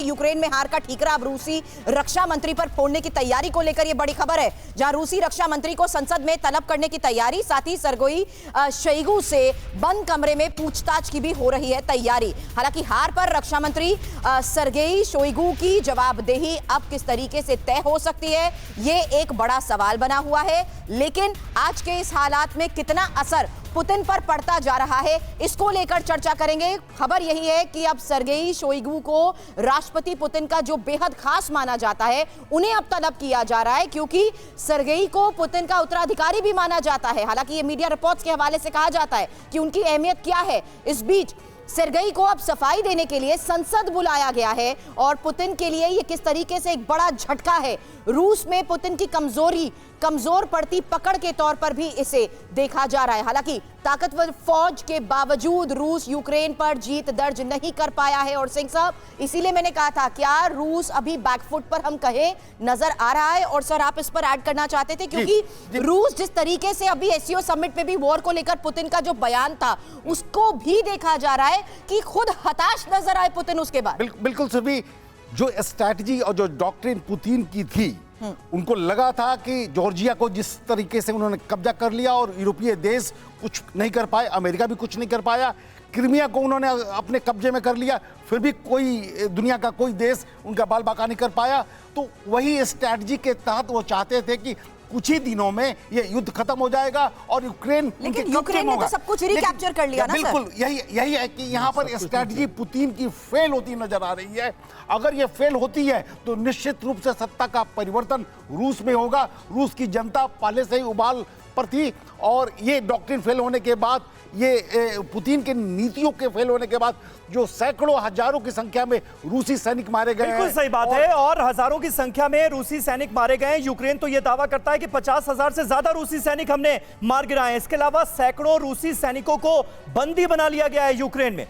Ukraine में हार का ठीकरा अब रूसी रक्षा मंत्री पर फोड़ने की तैयारी को लेकर यह बड़ी खबर है, जहां रूसी रक्षा मंत्री को संसद में तलब करने की तैयारी, साथ ही सर्गेई शोइगु से बंद कमरे में पूछताछ की भी हो रही है तैयारी। हालांकि हार पर रक्षा मंत्री सर्गेई शोइगु की जवाबदेही अब किस तरीके से तय हो सकती है, यह एक बड़ा सवाल बना हुआ है। लेकिन आज के इस हालात में कितना असर पुतिन पर पड़ता जा रहा है, इसको लेकर चर्चा करेंगे। खबर यही है कि अब सर्गेई शोइगु को राष्ट्रपति पुतिन का जो बेहद खास माना जाता है, उन्हें अब तलब किया जा रहा है, क्योंकि सर्गेई को पुतिन का उत्तराधिकारी भी माना जाता है। हालांकि ये मीडिया रिपोर्ट्स के हवाले से कहा जाता है कि उनकी अहमियत क्या है। इस बीच सर्गेई को अब सफाई देने के लिए संसद बुलाया गया है और पुतिन के लिए यह किस तरीके से एक बड़ा झटका है। रूस में पुतिन की कमजोर पड़ती पकड़ के तौर पर भी इसे देखा जा रहा है। हालांकि ताकतवर फौज के बावजूद रूस यूक्रेन पर जीत दर्ज नहीं कर पाया है। और सिंह साहब, इसीलिए मैंने कहा था, क्या रूस अभी बैकफुट पर हम कहें नजर आ रहा है? और सर, आप इस पर ऐड करना चाहते थे, क्योंकि रूस जिस तरीके से अभी एससीओ समिट में भी वॉर को लेकर पुतिन का जो बयान था, उसको भी देखा जा रहा है कि खुद हताश नजर आए पुतिन उसके बाद। बिल्कुल सभी, जो स्ट्रैटेजी और जो डॉक्ट्रिन पुतिन की थी, उनको लगा था कि जॉर्जिया को जिस तरीके से उन्होंने कब्जा कर लिया और यूरोपीय देश कुछ नहीं कर पाए, अमेरिका भी कुछ नहीं कर पाया, क्रीमिया को उन्होंने अपने कब्जे में कर लिया, फिर भी कोई दुनिया का कोई देश उनका बाल बाका नहीं कर पाया। तो वही स्ट्रैटेजी के तहत वो चाहते थे कि कुछ ही दिनों में ये युद्ध खत्म हो जाएगा और यूक्रेन, लेकिन यूक्रेन ने तो सब कुछ रिकैप्चर कर लिया ना सर। बिल्कुल यही है कि यहाँ पर स्ट्रैटेजी पुतिन की फेल होती नजर आ रही है। अगर ये फेल होती है तो निश्चित रूप से सत्ता का परिवर्तन रूस में होगा। रूस की जनता पहले से ही उबाल पर थी और ये डॉक्ट्रिन फेल होने के बाद, ये पुतिन के नीतियों के फेल होने के बाद जो सैकड़ों हजारों की संख्या में रूसी सैनिक मारे गए, बिल्कुल सही बात है, और हजारों की संख्या में रूसी सैनिक मारे गए। यूक्रेन तो यह दावा करता है कि 50,000 से ज्यादा रूसी सैनिक हमने मार गिराए हैं। इसके अलावा सैकड़ों रूसी सैनिकों को बंदी बना लिया गया है यूक्रेन में।